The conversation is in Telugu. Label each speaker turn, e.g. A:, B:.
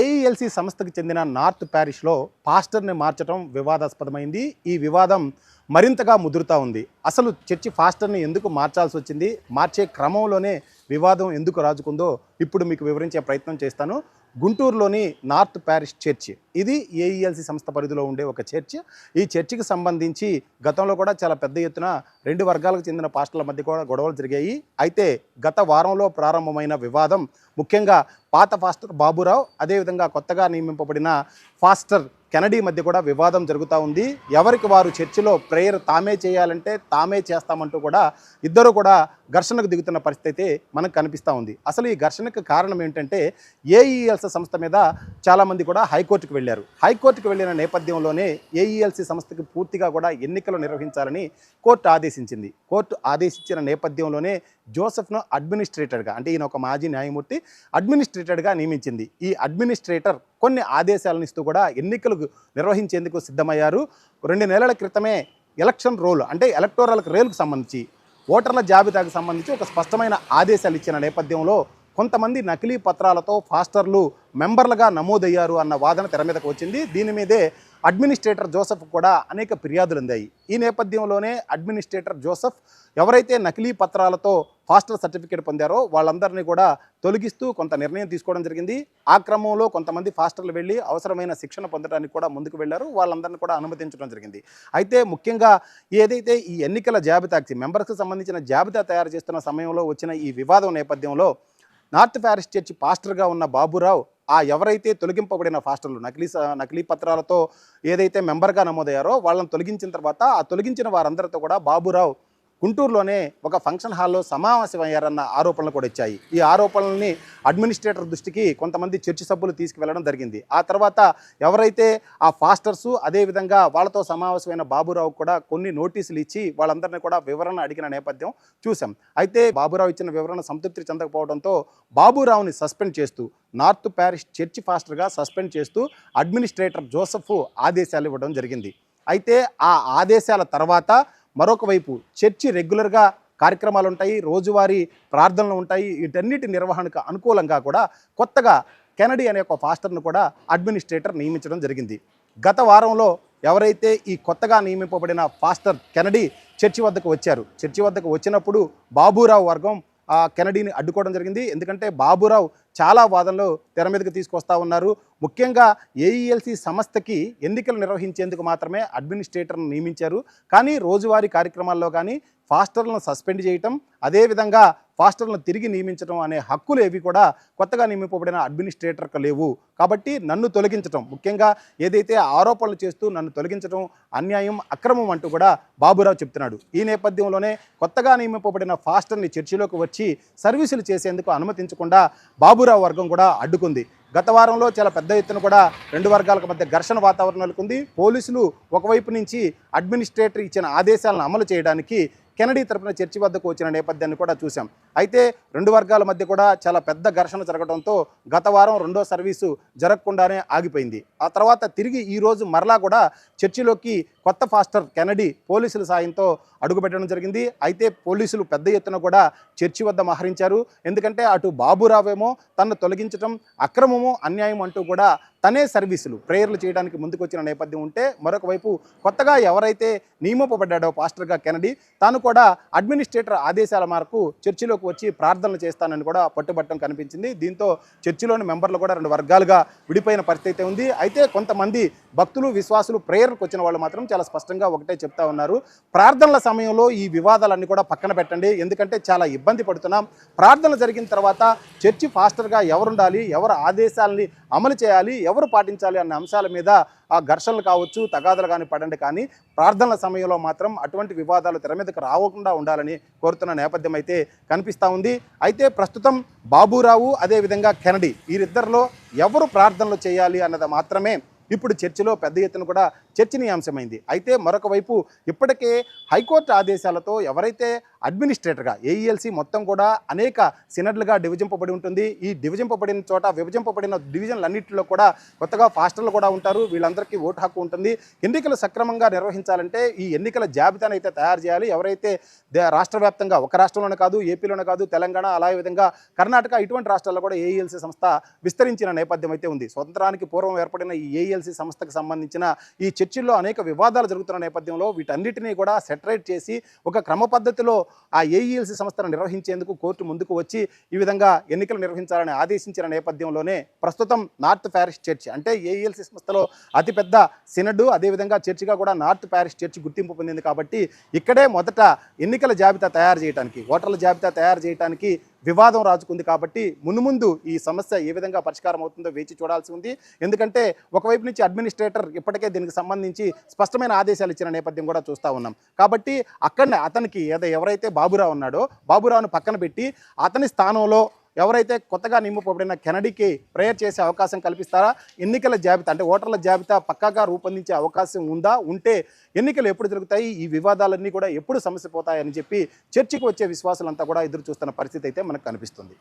A: ఏఈఎల్సీ సంస్థకు చెందిన నార్త్ ప్యారిష్లో పాస్టర్ని మార్చడం వివాదాస్పదమైంది. ఈ వివాదం మరింతగా ముదురుతూ ఉంది. అసలు చర్చి పాస్టర్ని ఎందుకు మార్చాల్సి వచ్చింది, మార్చే క్రమంలోనే వివాదం ఎందుకు రాజుకుందో ఇప్పుడు మీకు వివరించే ప్రయత్నం చేస్తాను. గుంటూరులోని నార్త్ ప్యారిష్ చర్చ్, ఇది ఏఈఎల్సీ సంస్థ పరిధిలో ఉండే ఒక చర్చ్. ఈ చర్చికి సంబంధించి గతంలో కూడా చాలా పెద్ద ఎత్తున రెండు వర్గాలకు చెందిన పాస్టర్ల మధ్య కూడా గొడవలు జరిగాయి. అయితే గత వారంలో ప్రారంభమైన వివాదం ముఖ్యంగా పాత పాస్టర్ బాబురావు, అదేవిధంగా కొత్తగా నియమింపబడిన పాస్టర్ కెనడీ మధ్య కూడా వివాదం జరుగుతూ ఉంది. ఎవరికి వారు చర్చిలో ప్రేయర్ తామే చేయాలంటే తామే చేస్తామంటూ కూడా ఇద్దరు కూడా ఘర్షణకు దిగుతున్న పరిస్థితి మనకు కనిపిస్తూ ఉంది. అసలు ఈ ఘర్షణకు కారణం ఏంటంటే ఏఈఎల్సీ సంస్థ మీద చాలామంది కూడా హైకోర్టుకు వెళ్ళారు. హైకోర్టుకు వెళ్ళిన నేపథ్యంలోనే ఏఈఎల్సీ సంస్థకి పూర్తిగా కూడా ఎన్నికలు నిర్వహించాలని కోర్టు ఆదేశించింది. కోర్టు ఆదేశించిన నేపథ్యంలోనే జోసెఫ్ను అడ్మినిస్ట్రేటర్గా, అంటే ఈయన ఒక మాజీ న్యాయమూర్తి, అడ్మినిస్ట్రేటర్గా నియమించింది. ఈ అడ్మినిస్ట్రేటర్ కొన్ని ఆదేశాలను ఇస్తూ కూడా ఎన్నికలు నిర్వహించేందుకు సిద్ధమయ్యారు. 2 నెలల క్రితమే ఎలక్షన్ రోల్, అంటే ఎలక్టోరల్ రేల్కు సంబంధించి, ఓటర్ల జాబితాకు సంబంధించి ఒక స్పష్టమైన ఆదేశాలు ఇచ్చిన నేపథ్యంలో కొంతమంది నకిలీ పత్రాలతో పాస్టర్లు మెంబర్లుగా నమోదయ్యారు అన్న వాదన తెర మీదకు వచ్చింది. దీని మీదే అడ్మినిస్ట్రేటర్ జోసెఫ్ కూడా అనేక ఫిర్యాదులు అందాయి. ఈ నేపథ్యంలోనే అడ్మినిస్ట్రేటర్ జోసెఫ్ ఎవరైతే నకిలీ పత్రాలతో పాస్టర్ సర్టిఫికేట్ పొందారో వాళ్ళందరినీ కూడా తొలగిస్తూ కొంత నిర్ణయం తీసుకోవడం జరిగింది. ఆ క్రమంలో కొంతమంది పాస్టర్లు వెళ్ళి అవసరమైన శిక్షణ పొందడానికి కూడా ముందుకు వెళ్ళారు. వాళ్ళందరినీ కూడా అనుమతించడం జరిగింది. అయితే ముఖ్యంగా ఏదైతే ఈ ఎన్నికల జాబితాకి మెంబర్స్కి సంబంధించిన జాబితా తయారు చేస్తున్న సమయంలో వచ్చిన ఈ వివాదం నేపథ్యంలో నార్త్ ప్యారిష్ చర్చి పాస్టర్గా ఉన్న బాబురావు ఎవరైతే తొలగింపబడిన పాస్టర్లు నకిలీ పత్రాలతో ఏదైతే మెంబర్గా నమోదయ్యారో వాళ్ళని తొలగించిన తర్వాత ఆ తొలగించిన వారందరితో కూడా బాబురావు గుంటూరులోనే ఒక ఫంక్షన్ హాల్లో సమావేశమయ్యారన్న ఆరోపణలు కూడా వచ్చాయి. ఈ ఆరోపణల్ని అడ్మినిస్ట్రేటర్ దృష్టికి కొంతమంది చర్చి సభ్యులు తీసుకువెళ్ళడం జరిగింది. ఆ తర్వాత ఎవరైతే ఆ పాస్టర్సు, అదేవిధంగా వాళ్ళతో సమావేశమైన బాబురావు కూడా కొన్ని నోటీసులు ఇచ్చి వాళ్ళందరినీ కూడా వివరణ అడిగిన నేపథ్యం చూసాం. అయితే బాబురావు ఇచ్చిన వివరణ సంతృప్తి చెందకపోవడంతో బాబురావుని సస్పెండ్ చేస్తూ, నార్త్ ప్యారిష్ చర్చి పాస్టర్గా సస్పెండ్ చేస్తూ అడ్మినిస్ట్రేటర్ జోసెఫ్ ఆదేశాలు ఇవ్వడం జరిగింది. అయితే ఆ ఆదేశాల తర్వాత మరొక వైపు చర్చి రెగ్యులర్గా కార్యక్రమాలు ఉంటాయి, రోజువారీ ప్రార్థనలు ఉంటాయి. వీటన్నిటి నిర్వహణకు అనుకూలంగా కూడా కొత్తగా కెనడీ అనే ఒక పాస్టర్ను కూడా అడ్మినిస్ట్రేటర్ నియమించడం జరిగింది. గత వారంలో ఎవరైతే ఈ కొత్తగా నియమింపబడిన పాస్టర్ కెనడీ చర్చి వద్దకు వచ్చారు, చర్చి వద్దకు వచ్చినప్పుడు బాబురావు వర్గం కెనడీని అడ్డుకోవడం జరిగింది. ఎందుకంటే బాబురావు చాలా వాదనలు తెర మీదకి తీసుకొస్తూ ఉన్నారు. ముఖ్యంగా ఏఈఎల్సీ సంస్థకి ఎన్నికలు నిర్వహించేందుకు మాత్రమే అడ్మినిస్ట్రేటర్ను నియమించారు. కానీ రోజువారీ కార్యక్రమాల్లో కానీ పాస్టర్లను సస్పెండ్ చేయటం, అదేవిధంగా పాస్టర్లను తిరిగి నియమించడం అనే హక్కులు ఏవి కూడా కొత్తగా నియమింపబడిన అడ్మినిస్ట్రేటర్కు లేవు. కాబట్టి నన్ను తొలగించడం, ముఖ్యంగా ఏదైతే ఆరోపణలు చేస్తూ నన్ను తొలగించడం అన్యాయం, అక్రమం అంటూ కూడా బాబురావు చెప్తున్నాడు. ఈ నేపథ్యంలోనే కొత్తగా నియమింపబడిన పాస్టర్ని చర్చిలోకి వచ్చి సర్వీసులు చేసేందుకు అనుమతించకుండా బాబురావు వర్గం కూడా అడ్డుకుంది. గత వారంలో చాలా పెద్ద ఎత్తున కూడా రెండు వర్గాలకు మధ్య ఘర్షణ వాతావరణం నెలకొంది. పోలీసులు ఒకవైపు నుంచి అడ్మినిస్ట్రేటర్ ఇచ్చిన ఆదేశాలను అమలు చేయడానికి కెనడీ తరపున చర్చి వద్దకు వచ్చిన నేపథ్యాన్ని కూడా చూసాం. అయితే రెండు వర్గాల మధ్య కూడా చాలా పెద్ద ఘర్షణ జరగడంతో గత వారం రెండో సర్వీసు జరగకుండానే ఆగిపోయింది. ఆ తర్వాత తిరిగి ఈరోజు మరలా కూడా చర్చిలోకి కొత్త పాస్టర్ కెనడీ పోలీసుల సాయంతో అడుగుపెట్టడం జరిగింది. అయితే పోలీసులు పెద్ద ఎత్తున కూడా చర్చి వద్ద మహరించారు. ఎందుకంటే అటు బాబురావేమో తనను తొలగించడం అక్రమము, అన్యాయం అంటూ కూడా తనే సర్వీసులు ప్రేయర్లు చేయడానికి ముందుకు వచ్చిన నేపథ్యం ఉంటే, మరొక వైపు కొత్తగా ఎవరైతే నియమింపబడ్డాడో పాస్టర్గా కెనడీ, తాను కూడా అడ్మినిస్ట్రేటర్ ఆదేశాల మేరకు చర్చిలోకి వచ్చి ప్రార్థనలు చేస్తానని కూడా పట్టుబట్టడం కనిపించింది. దీంతో చర్చిలోని మెంబర్లు కూడా రెండు వర్గాలుగా విడిపోయిన పరిస్థితి ఉంది. అయితే కొంతమంది భక్తులు, విశ్వాసులు ప్రేయర్లకు వచ్చిన వాళ్ళు మాత్రం చాలా స్పష్టంగా ఒకటే చెప్తా ఉన్నారు, ప్రార్థనల సమయంలో ఈ వివాదాలన్నీ కూడా పక్కన పెట్టండి, ఎందుకంటే చాలా ఇబ్బంది పడుతున్నాం. ప్రార్థన జరిగిన తర్వాత చర్చి పాస్టర్గా ఎవరుండాలి, ఎవరు ఆదేశాలని అమలు చేయాలి, ఎవరు పాటించాలి అన్న అంశాల మీద ఆ ఘర్షణలు కావచ్చు, తగాదలు కానీ పడండి, కానీ ప్రార్థనల సమయంలో మాత్రం అటువంటి వివాదాలు తెర మీదకు రాకుండా ఉండాలని కోరుతున్న నేపథ్యం అయితే కనిపిస్తూ ఉంది. అయితే ప్రస్తుతం బాబురావు, అదేవిధంగా కెనడీ, వీరిద్దరిలో ఎవరు ప్రార్థనలు చేయాలి అన్నది మాత్రమే ఇప్పుడు చర్చిలో పెద్ద ఎత్తున కూడా చర్చనీయాంశమైంది. అయితే మరొక వైపు ఇప్పటికే హైకోర్టు ఆదేశాలతో ఎవరైతే అడ్మినిస్ట్రేటర్గా ఏఈఎల్సీ మొత్తం కూడా అనేక సినడ్లుగా డివిజింపబడి ఉంటుంది. ఈ డివిజింపబడిన చోట విభజింపబడిన డివిజన్లన్నింటిలో కూడా కొత్తగా ఫాస్టర్లు కూడా ఉంటారు. వీళ్ళందరికీ ఓటు హక్కు ఉంటుంది. ఎన్నికలు సక్రమంగా నిర్వహించాలంటే ఈ ఎన్నికల జాబితాను అయితే తయారు చేయాలి. ఎవరైతే రాష్ట్ర వ్యాప్తంగా ఒక రాష్ట్రంలోనే కాదు, ఏపీలోనే కాదు, తెలంగాణ అలాగే విధంగా కర్ణాటక ఇటువంటి రాష్ట్రాల్లో కూడా ఏఈఎల్సీ సంస్థ విస్తరించిన నేపథ్యం అయితే ఉంది. స్వతంత్రానికి పూర్వం ఏర్పడిన ఈ ఏఈఎల్సీ సంస్థకు సంబంధించిన ఈ చర్చల్లో అనేక వివాదాలు జరుగుతున్న నేపథ్యంలో వీటన్నిటినీ కూడా సెటరేట్ చేసి ఒక క్రమ పద్ధతిలో ఆ ఏఈఎల్సీ సంస్థను నిర్వహించేందుకు కోర్టు ముందుకు వచ్చి ఈ విధంగా ఎన్నికలు నిర్వహించాలని ఆదేశించిన నేపథ్యంలోనే ప్రస్తుతం నార్త్ ప్యారిష్ చర్చ్ అంటే ఏఈఎల్సీ సంస్థలో అతిపెద్ద సినడ్ అదేవిధంగా చర్చిగా కూడా నార్త్ ప్యారిష్ చర్చ్ గుర్తింపు పొందింది. కాబట్టి ఇక్కడే మొదట ఎన్నికల జాబితా తయారు చేయడానికి, ఓటర్ల జాబితా తయారు చేయడానికి వివాదం రాజుకుంది. కాబట్టి మున్ముందు ఈ సమస్య ఏ విధంగా పరిష్కారం అవుతుందో వేచి చూడాల్సి ఉంది. ఎందుకంటే ఒకవైపు నుంచి అడ్మినిస్ట్రేటర్ ఇప్పటికే దీనికి సంబంధించి స్పష్టమైన ఆదేశాలు ఇచ్చిన నేపథ్యం కూడా చూస్తూ ఉన్నాం. కాబట్టి అక్కడనే అతనికి ఎవరైతే బాబురావు ఉన్నాడో బాబురావును పక్కన పెట్టి అతని స్థానంలో ఎవరైతే కొత్తగా నియమింపబడిన కెనడీకి ప్రేయర్ చేసే అవకాశం కల్పిస్తారా? ఎన్నికల జాబితా అంటే ఓటర్ల జాబితా పక్కాగా రూపొందించే అవకాశం ఉందా? ఉంటే ఎన్నికలు ఎప్పుడు జరుగుతాయి, ఈ వివాదాలన్నీ కూడా ఎప్పుడు సమస్య పోతాయని చెప్పి చర్చకు వచ్చే విశ్వాసులంతా కూడా ఎదురు చూస్తున్న పరిస్థితి అయితే మనకు కనిపిస్తుంది.